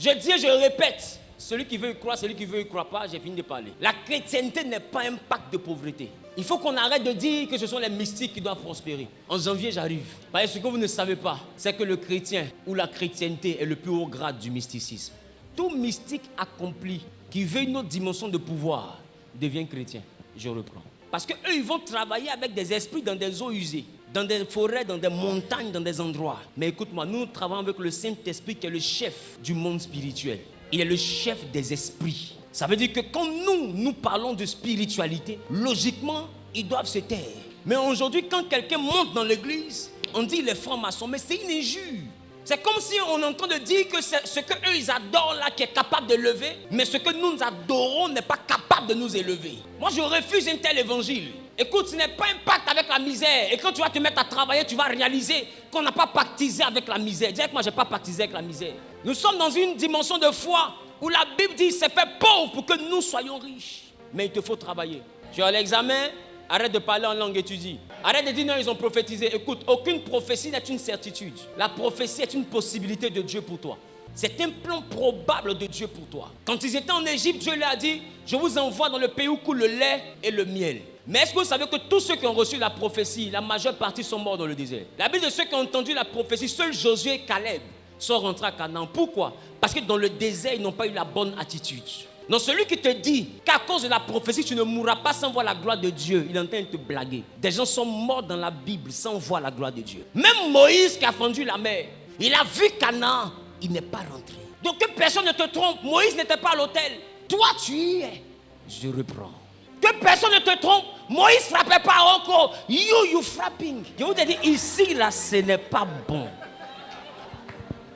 Je dis et je répète, celui qui veut y croire, celui qui veut y croire pas, j'ai fini de parler. La chrétienté n'est pas un pacte de pauvreté. Il faut qu'on arrête de dire que ce sont les mystiques qui doivent prospérer. En janvier, j'arrive. Parce que ce que vous ne savez pas, c'est que le chrétien ou la chrétienté est le plus haut grade du mysticisme. Tout mystique accompli qui veut une autre dimension de pouvoir devient chrétien. Je reprends. Parce qu'eux, ils vont travailler avec des esprits dans des eaux usées, dans des forêts, dans des montagnes, dans des endroits. Mais écoute-moi, nous travaillons avec le Saint-Esprit qui est le chef du monde spirituel. Il est le chef des esprits. Ça veut dire que quand nous parlons de spiritualité, logiquement, ils doivent se taire. Mais aujourd'hui, quand quelqu'un monte dans l'église, on dit les francs-maçons, mais c'est une injure. C'est comme si on est en train de dire que c'est ce qu'eux ils adorent là qui est capable de lever, mais ce que nous adorons n'est pas capable de nous élever. Moi, je refuse un tel évangile. Écoute, ce n'est pas un pacte avec la misère. Et quand tu vas te mettre à travailler, tu vas réaliser qu'on n'a pas pactisé avec la misère. Dis que moi, je n'ai pas pactisé avec la misère. Nous sommes dans une dimension de foi où la Bible dit c'est fait pauvre pour que nous soyons riches. Mais il te faut travailler. Tu as l'examen, arrête de parler en langue étudie. Arrête de dire non, ils ont prophétisé. Écoute, aucune prophétie n'est une certitude. La prophétie est une possibilité de Dieu pour toi. C'est un plan probable de Dieu pour toi. Quand ils étaient en Égypte, Dieu leur a dit, je vous envoie dans le pays où coule le lait et le miel. Mais est-ce que vous savez que tous ceux qui ont reçu la prophétie, la majeure partie sont morts dans le désert? La Bible de ceux qui ont entendu la prophétie, seuls Josué et Caleb sont rentrés à Canaan. Pourquoi? Parce que dans le désert, ils n'ont pas eu la bonne attitude. Donc celui qui te dit qu'à cause de la prophétie, tu ne mourras pas sans voir la gloire de Dieu, il est en train de te blaguer. Des gens sont morts dans la Bible sans voir la gloire de Dieu. Même Moïse qui a fendu la mer, il a vu Canaan, il n'est pas rentré. Donc que personne ne te trompe, Moïse n'était pas à l'autel. Toi, tu y es. Je reprends. Que personne ne te trompe, Moïse ne frappait pas encore. You frapping. Je vous ai dit, ici, là, ce n'est pas bon.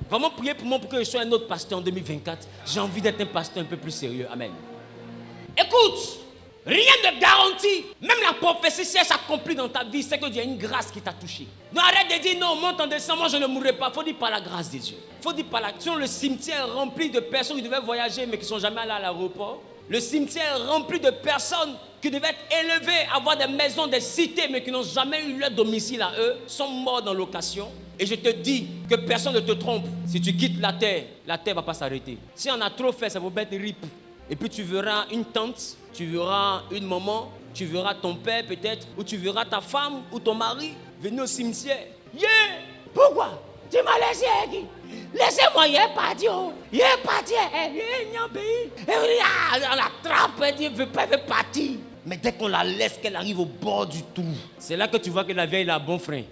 Vraiment prier pour moi pour que je sois un autre pasteur en 2024. J'ai envie d'être un pasteur un peu plus sérieux. Amen. Écoute, rien ne garantit. Même la prophétie, si elle s'accomplit dans ta vie, c'est qu'il y a une grâce qui t'a touché. Non, arrête de dire non, monte en décembre, moi je ne mourrai pas. Il faut dire par la grâce de Dieu. Il faut dire par la... Sinon, le cimetière est rempli de personnes qui devaient voyager mais qui ne sont jamais allées à l'aéroport. Le cimetière est rempli de personnes qui devaient être élevées, avoir des maisons, des cités, mais qui n'ont jamais eu leur domicile à eux, sont morts dans location. Et je te dis que personne ne te trompe. Si tu quittes la terre ne va pas s'arrêter. Si on a trop fait, ça va être rip. Et puis tu verras une tante, tu verras une maman, tu verras ton père peut-être, ou tu verras ta femme ou ton mari venir au cimetière. Yeah! Pourquoi? Tu m'as laissé qui? Laissez-moi, il est parti. Il est parti. Il est pays. On l'attrape, il veut partir. Mais dès qu'on la laisse, qu'elle arrive au bord du trou, c'est là que tu vois que la vieille a un bon frein.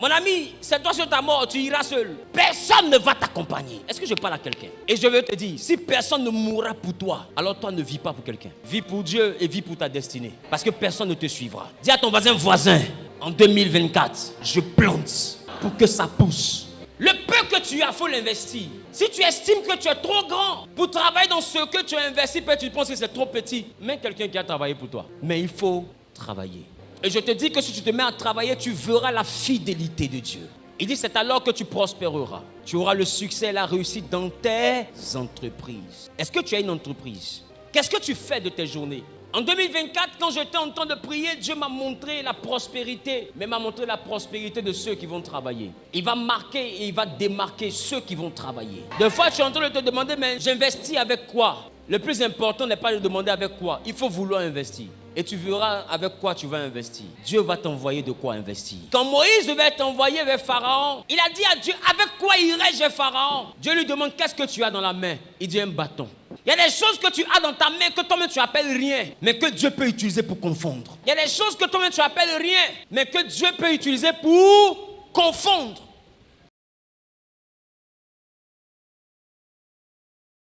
Mon ami, c'est toi sur ta mort, tu iras seul. Personne ne va t'accompagner. Est-ce que je parle à quelqu'un? Et je veux te dire, si personne ne mourra pour toi, alors toi ne vis pas pour quelqu'un. Vis pour Dieu et vis pour ta destinée. Parce que personne ne te suivra. Dis à ton voisin, en 2024, je plante pour que ça pousse. Le peu que tu as, il faut l'investir. Si tu estimes que tu es trop grand pour travailler dans ce que tu as investi, peut-être tu penses que c'est trop petit. Mais quelqu'un qui a travaillé pour toi. Mais il faut travailler. Et je te dis que si tu te mets à travailler, tu verras la fidélité de Dieu. Il dit, c'est alors que tu prospéreras. Tu auras le succès et la réussite dans tes entreprises. Est-ce que tu as une entreprise? Qu'est-ce que tu fais de tes journées? En 2024, quand j'étais en train de prier, Dieu m'a montré la prospérité, mais m'a montré la prospérité de ceux qui vont travailler. Il va marquer et il va démarquer ceux qui vont travailler. Des fois, tu es en train de te demander, mais j'investis avec quoi? Le plus important n'est pas de demander avec quoi. Il faut vouloir investir. Et tu verras avec quoi tu vas investir. Dieu va t'envoyer de quoi investir. Quand Moïse devait être envoyé vers Pharaon, il a dit à Dieu, avec quoi irai-je vers Pharaon? Dieu lui demande, qu'est-ce que tu as dans la main? Il dit, un bâton. Il y a des choses que tu as dans ta main que toi-même tu appelles rien, mais que Dieu peut utiliser pour confondre. Il y a des choses que toi-même tu appelles rien, mais que Dieu peut utiliser pour confondre.